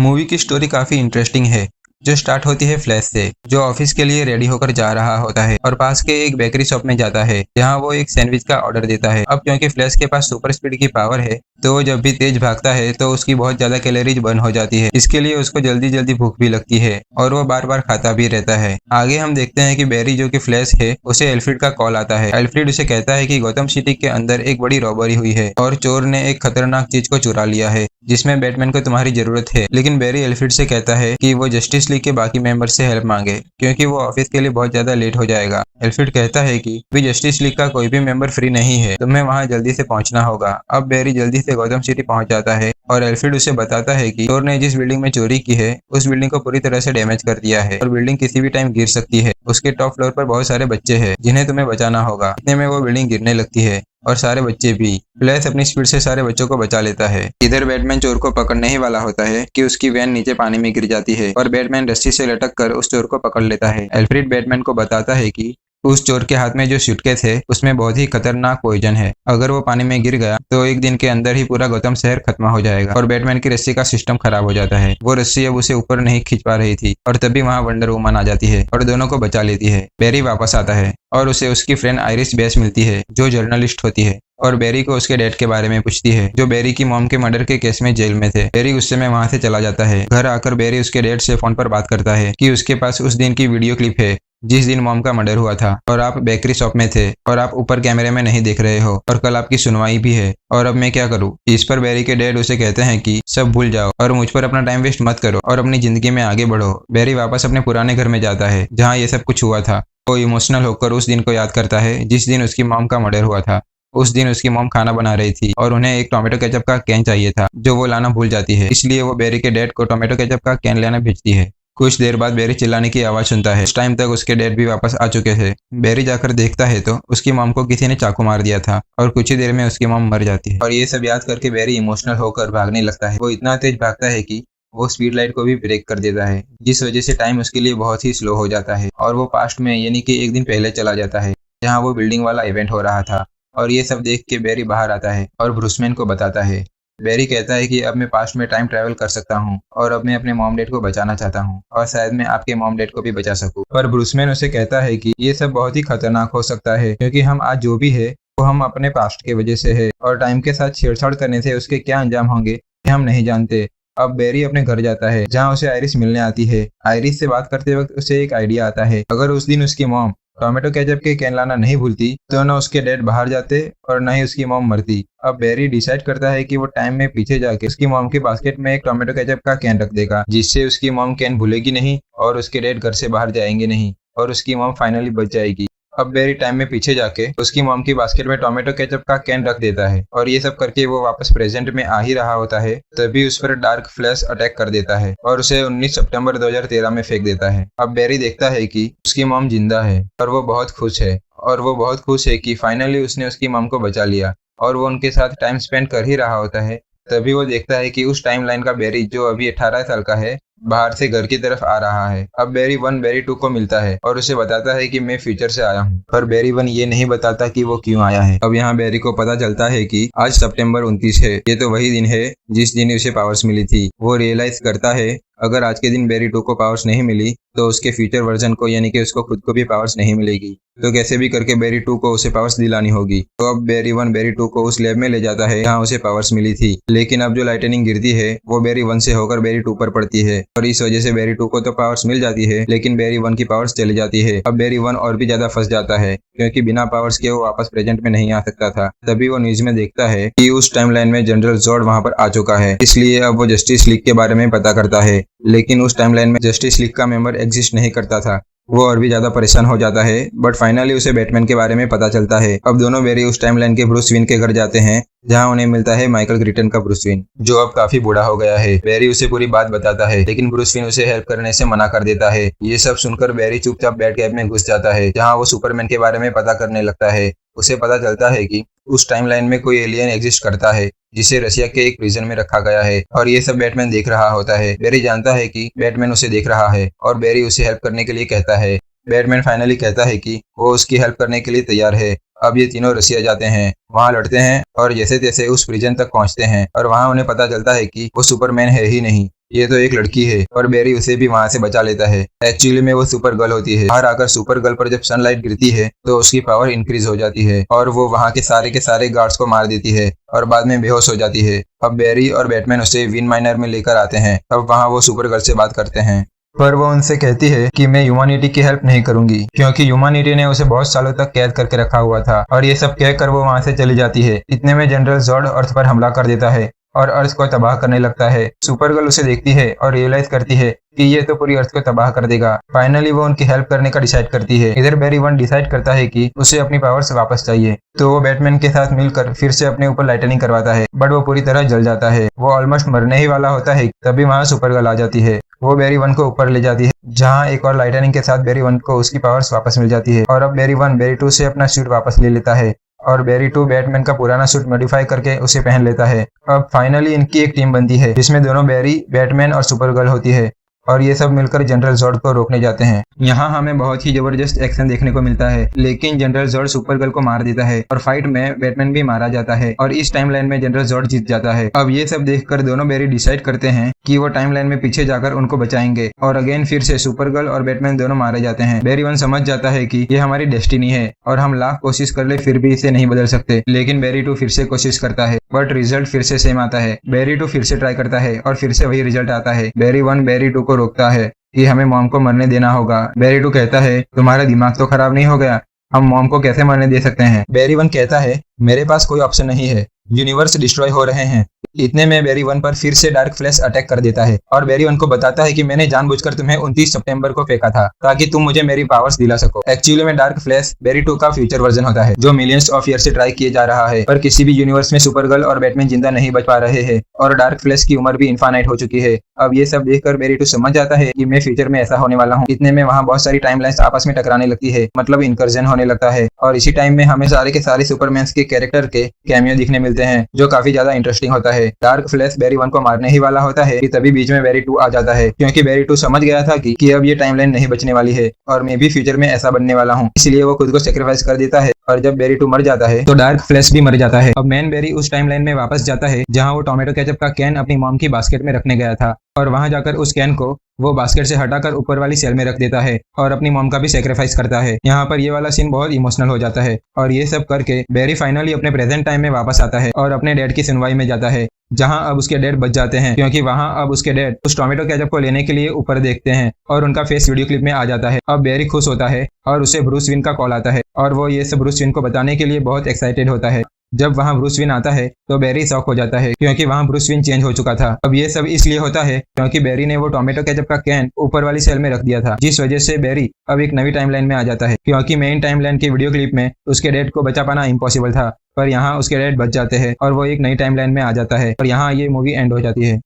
Movie की story काफी interesting है, जो स्टार्ट होती है फ्लैश से, जो ऑफिस के लिए रेडी होकर जा रहा होता है और पास के एक बेकरी शॉप में जाता है, जहां वो एक सैंडविच का ऑर्डर देता है। अब क्योंकि फ्लैश के पास सुपर स्पीड की पावर है, तो वो जब भी तेज भागता है तो उसकी बहुत ज्यादा कैलोरीज बर्न हो जाती है। इसके लिए उसको जल्दी जल्दी भूख भी लगती है और वो बार बार खाता भी रहता है। आगे हम देखते हैं कि बैरी जो कि फ्लैश है, उसे एल्फ्रेड का कॉल आता है। एल्फ्रेड उसे कहता है कि गौतम सिटी के अंदर एक बड़ी रॉबरी हुई है और चोर ने एक खतरनाक चीज को चुरा लिया है, जिसमें बैटमैन को तुम्हारी जरूरत है। लेकिन बैरी एल्फ्रेड से कहता है कि वो जस्टिस लीग के बाकी मेंबर से हेल्प मांगे, क्योंकि वो ऑफिस के लिए बहुत ज्यादा लेट हो जाएगा। एल्फ्रेड कहता है कि भी जस्टिस लीग का कोई भी मेंबर फ्री नहीं है, तुम्हें वहां जल्दी से पहुंचना होगा। अब बैरी जल्दी से गौतम सिटी पहुंच जाता है और एल्फ्रेड उसे बताता है कि चोर ने जिस बिल्डिंग में चोरी की है, उस बिल्डिंग को पूरी तरह से डैमेज कर दिया है और बिल्डिंग किसी भी टाइम गिर सकती है। उसके टॉप फ्लोर पर बहुत सारे बच्चे हैं, जिन्हें तुम्हें बचाना होगा। इतने में वो बिल्डिंग गिरने लगती है और सारे बच्चे भी। फ्लैश अपनी स्पीड से सारे बच्चों को बचा लेता है। इधर बैटमैन चोर को पकड़ने ही वाला होता है कि उसकी वैन नीचे पानी में गिर जाती है और बैटमैन रस्सी से लटक कर उस चोर को पकड़ लेता है। एल्फ्रेड बैटमैन को बताता है कि उस चोर के हाथ में जो सूटकेस है, उसमें बहुत ही खतरनाक पॉइजन है। अगर वो पानी में गिर गया तो एक दिन के अंदर ही पूरा गौतम शहर खत्म हो जाएगा और बैटमैन की रस्सी का सिस्टम खराब हो जाता है। वो रस्सी अब उसे ऊपर नहीं खींच पा रही थी और तभी वहां वंडर वुमन आ जाती है और दोनों को बचा लेती है। बैरी वापस आता है और उसे उसकी फ्रेंड आयरिस बेस मिलती है, जो जर्नलिस्ट होती है और बैरी को उसके डैड के बारे में पूछती है, जो बैरी की मॉम के मर्डर के केस में जेल में थे। बैरी गुस्से में वहां से चला जाता है। घर आकर बैरी उसके डैड से फोन पर बात करता है कि उसके पास उस दिन की वीडियो क्लिप है जिस दिन मॉम का मर्डर हुआ था और आप बेकरी शॉप में थे और आप ऊपर कैमरे में नहीं देख रहे हो और कल आपकी सुनवाई भी है और अब मैं क्या करूं। इस पर बैरी के डैड उसे कहते हैं कि सब भूल जाओ और मुझ पर अपना टाइम वेस्ट मत करो और अपनी जिंदगी में आगे बढ़ो। बैरी वापस अपने पुराने घर में जाता है जहाँ ये सब कुछ हुआ था। वो इमोशनल होकर उस दिन को याद करता है जिस दिन उसकी मॉम का मर्डर हुआ था। उस दिन उसकी मॉम खाना बना रही थी और उन्हें एक टोमेटो केचप का कैन चाहिए था, जो वो लाना भूल जाती है। इसलिए वो बैरी के डैड को टोमेटो केचप का कैन लेना भेजती है। कुछ देर बाद बैरी चिल्लाने की आवाज सुनता है। उस टाइम तक उसके डैड भी वापस आ चुके थे। बैरी जाकर देखता है तो उसकी मॉम को किसी ने चाकू मार दिया था और कुछ ही देर में उसकी मॉम मर जाती है। और ये सब याद करके बैरी इमोशनल होकर भागने लगता है। वो इतना तेज भागता है कि वो स्पीड लाइट को भी ब्रेक कर देता है, जिस वजह से टाइम उसके लिए बहुत ही स्लो हो जाता है और वो पास्ट में यानी कि एक दिन पहले चला जाता है, जहाँ वो बिल्डिंग वाला इवेंट हो रहा था। और ये सब देख के बैरी बाहर आता है और ब्रूस वेन को बताता है। बैरी कहता है कि अब मैं पास्ट में टाइम ट्रैवल कर सकता हूँ और अब मैं अपने मॉम डैड को बचाना चाहता हूँ और शायद मैं आपके मॉम डैड को भी बचा सकूँ। पर ब्रूस वेन उसे कहता है कि ये सब बहुत ही खतरनाक हो सकता है, क्योंकि हम आज जो भी है वो हम अपने पास्ट के वजह से है और टाइम के साथ छेड़छाड़ करने से उसके क्या अंजाम होंगे हम नहीं जानते। अब बैरी अपने घर जाता है, जहाँ उसे आयरिस मिलने आती है। आयरिस से बात करते वक्त उसे एक आइडिया आता है। अगर उस दिन उसकी मॉम टोमेटो केचप के कैन लाना नहीं भूलती तो न उसके डैड बाहर जाते और न ही उसकी मॉम मरती। अब बैरी डिसाइड करता है कि वो टाइम में पीछे जाके उसकी मॉम के बास्केट में एक टोमेटो केचप का कैन रख देगा, जिससे उसकी मॉम कैन भूलेगी नहीं और उसके डैड घर से बाहर जाएंगे नहीं और उसकी मॉम फाइनली बच जाएगी। अब बैरी टाइम में पीछे जाके उसकी मॉम की बास्केट में टोमेटो केचप का कैन रख देता है और ये सब करके वो वापस प्रेजेंट में आ ही रहा होता है, तभी उस पर डार्क फ्लैश अटैक कर देता है और उसे 19 सितंबर 2013 में फेंक देता है। अब बैरी देखता है कि उसकी मॉम जिंदा है और वो बहुत खुश है कि फाइनली उसने उसकी मॉम को बचा लिया और वो उनके साथ टाइम स्पेंड कर ही रहा होता है। तभी वो देखता है कि उस टाइमलाइन का बैरी, जो अभी 18 साल का है, बाहर से घर की तरफ आ रहा है। अब बैरी 1 बैरी 2 को मिलता है और उसे बताता है कि मैं फ्यूचर से आया हूँ, पर बैरी 1 ये नहीं बताता कि वो क्यों आया है। अब यहाँ बैरी को पता चलता है कि आज सितंबर 29 है, ये तो वही दिन है जिस दिन उसे पावर्स मिली थी। वो रियलाइज करता है अगर आज के दिन बैरी 2 को पावर्स नहीं मिली तो उसके फ्यूचर वर्जन को यानी कि उसको खुद को भी पावर्स नहीं मिलेगी, तो कैसे भी करके बैरी 2 को उसे पावर्स दिलानी होगी। तो अब बैरी 1 बैरी 2 को उस लैब में ले जाता है जहाँ उसे पावर्स मिली थी। लेकिन अब जो लाइटनिंग गिरती है वो बैरी 1 से होकर बैरी 2 पर पड़ती है और इस वजह से बैरी 2 को तो पावर्स मिल जाती है, लेकिन बैरी 1 की पावर्स चली जाती है। अब बैरी 1 और भी ज्यादा फंस जाता है, क्योंकि बिना पावर्स के वो वापस प्रेजेंट में नहीं आ सकता था। तभी वो न्यूज में देखता है कि उस टाइमलाइन में जनरल जोड वहां पर आ चुका है, इसलिए अब वो जस्टिस लीग के बारे में पता करता है। लेकिन उस टाइमलाइन में जस्टिस लीग का मेंबर एग्जिस्ट नहीं करता था। वो और भी ज्यादा परेशान हो जाता है, बट फाइनली उसे बैटमैन के बारे में पता चलता है। अब दोनों बैरी उस टाइमलाइन के ब्रूस वेन के घर जाते हैं, जहां उन्हें मिलता है माइकल क्रीटन का ब्रूस वेन, जो अब काफी बूढ़ा हो गया है। बैरी उसे पूरी बात बताता है, लेकिन ब्रूस वेन उसे हेल्प करने से मना कर देता है। ये सब सुनकर बैरी चुपचाप बैटकैब में घुस जाता है, जहां वो सुपरमैन के बारे में पता करने लगता है। उसे पता चलता है कि उस टाइमलाइन में कोई एलियन एग्जिस्ट करता है, जिसे रशिया के एक प्रिजन में रखा गया है और ये सब बैटमैन देख रहा होता है। बैरी जानता है कि बैटमैन उसे देख रहा है और बैरी उसे हेल्प करने के लिए कहता है। बैटमैन फाइनली कहता है कि वो उसकी हेल्प करने के लिए तैयार है। अब ये तीनों रसिया जाते हैं, वहाँ लड़ते हैं और जैसे तैसे उस प्रिजन तक पहुँचते हैं और वहाँ उन्हें पता चलता है कि वो सुपरमैन है ही नहीं, ये तो एक लड़की है और बैरी उसे भी वहाँ से बचा लेता है। एक्चुअली में वो सुपर गर्ल होती है। बाहर आकर सुपर गर्ल पर जब सनलाइट गिरती है तो उसकी पावर इंक्रीज हो जाती है और वो वहाँ के सारे गार्ड्स को मार देती है और बाद में बेहोश हो जाती है। अब बैरी और बैटमैन उसे विन माइनर में लेकर आते हैं। अब वहाँ वो सुपर गर्ल से बात करते हैं, पर वो उनसे कहती है कि मैं ह्यूमैनिटी की हेल्प नहीं करूंगी क्योंकि ह्यूमैनिटी ने उसे बहुत सालों तक कैद करके रखा हुआ था। और ये सब कहकर वो वहाँ से चली जाती है। इतने में जनरल जॉर्ड अर्थ पर हमला कर देता है और अर्थ को तबाह करने लगता है। सुपर गर्ल उसे देखती है और रियलाइज करती है कि ये तो पूरी अर्थ को तबाह कर देगा। फाइनली वो उनकी हेल्प करने का डिसाइड करती है। इधर बैरी वन डिसाइड करता है कि उसे अपनी पावर्स वापस चाहिए, तो वो बैटमैन के साथ मिलकर फिर से अपने ऊपर लाइटनिंग करवाता है, बट वो पूरी तरह जल जाता है। वो ऑलमोस्ट मरने ही वाला होता है, तभी वहाँ सुपर गर्ल आ जाती है। वो बैरी वन को ऊपर ले जाती है, जहाँ एक और लाइटनिंग के साथ बैरी वन को उसकी पावर्स वापस मिल जाती है। और अब बैरी वन बैरी टू से अपना सूट वापस ले लेता है और बैरी टू बैटमैन का पुराना सूट मॉडिफाई करके उसे पहन लेता है। अब फाइनली इनकी एक टीम बनती है जिसमें दोनों बैरी, बैटमैन और सुपर गर्ल होती है और ये सब मिलकर जनरल जॉर्ड को रोकने जाते हैं। यहाँ हमें बहुत ही जबरदस्त एक्शन देखने को मिलता है, लेकिन जनरल जॉर्ड सुपर गर्ल को मार देता है और फाइट में बैटमैन भी मारा जाता है और इस टाइमलाइन में जनरल जॉर्ड जीत जाता है। अब ये सब देखकर दोनों बैरी डिसाइड करते हैं कि वो टाइमलाइन में पीछे जाकर उनको बचाएंगे और अगेन फिर से सुपर गर्ल और बैटमैन दोनों मारे जाते हैं। बैरी वन समझ जाता है कि ये हमारी डेस्टिनी है और हम लाख कोशिश कर ले फिर भी इसे नहीं बदल सकते। लेकिन बैरी टू फिर से कोशिश करता है, बट रिजल्ट फिर से सेम आता है। बैरी टू फिर से ट्राई करता है और फिर से वही रिजल्ट आता है। बैरी वन बैरी टू को रोकता है कि हमें मॉम को मरने देना होगा। बैरी टू कहता है, तुम्हारा दिमाग तो खराब नहीं हो गया, हम मॉम को कैसे मरने दे सकते हैं। बैरी वन कहता है, मेरे पास कोई ऑप्शन नहीं है, यूनिवर्स डिस्ट्रॉय हो रहे हैं। इतने में बैरी वन पर फिर से डार्क फ्लैश अटैक कर देता है और बैरी वन को बताता है कि मैंने जानबूझकर तुम्हें 29 सितंबर को फेंका था ताकि तुम मुझे मेरी पावर्स दिला सको। एक्चुअली में डार्क फ्लैश बैरी टू का फ्यूचर वर्जन होता है जो मिलियंस ऑफ ईयर से ट्राई किए जा रहा है, पर किसी भी यूनिवर्स में सुपर गर्ल और बैटमैन जिंदा नहीं बच पा रहे हैं और डार्क फ्लैश की उम्र भी इनफाइनाइट हो चुकी है। अब ये सब देखकर बैरी टू समझ जाता है कि मैं फ्यूचर में ऐसा होने वाला हूँ। इतने में वहाँ बहुत सारी टाइमलाइंस आपस में टकराने लगती है, मतलब इनकर्जन होने लगता है और इसी टाइम में हमें सारे के सारे सुपरमैन्स के कैरेक्टर के कैमियो दिखने मिलते हैं जो काफी ज्यादा इंटरेस्टिंग होता है। डार्क फ्लैश बैरी वन को मारने ही वाला होता है कि तभी बीच में बैरी टू आ जाता है, क्योंकि बैरी टू समझ गया था कि अब ये टाइमलाइन नहीं बचने वाली है और मैं भी फ्यूचर में ऐसा बनने वाला हूँ। इसलिए वो खुद को सेक्रीफाइस कर देता है और जब बैरी टू मर जाता है तो डार्क फ्लैश भी मर जाता है। अब मैन बैरी उस टाइमलाइन में वापस जाता है जहाँ वो टोमेटो केचप का कैन अपनी मॉम की बास्केट में रखने गया था और वहां जाकर उस कैन को वो बास्केट से हटाकर ऊपर वाली सेल में रख देता है और अपनी मॉम का भी सेक्रीफाइस करता है। यहाँ पर ये वाला सीन बहुत इमोशनल हो जाता है और ये सब करके बैरी फाइनली अपने प्रेजेंट टाइम में वापस आता है और अपने डैड की सुनवाई में जाता है, जहां अब उसके डैड बच जाते हैं क्योंकि वहां अब उसके डैड उस टोमेटो केचप को लेने के लिए ऊपर देखते हैं और उनका फेस वीडियो क्लिप में आ जाता है। अब बैरी खुश होता है और उसे ब्रूस विन का कॉल आता है और वो ये सब ब्रूस विन को बताने के लिए बहुत एक्साइटेड होता है। जब वहां ब्रूस विन आता है तो बैरी शॉक हो जाता है क्योंकि वहां ब्रूस विन चेंज हो चुका था। अब ये सब इसलिए होता है क्योंकि बैरी ने वो टोमेटो केचप का कैन ऊपर वाली सेल में रख दिया था, जिस वजह से बैरी अब एक नई टाइमलाइन में आ जाता है क्योंकि मेन टाइमलाइन की वीडियो क्लिप में उसके डैड को बचा पाना इम्पॉसिबल था, पर यहाँ उसके डैड बच जाते हैं और वो एक नई टाइमलाइन में आ जाता है और यहाँ ये मूवी एंड हो जाती है।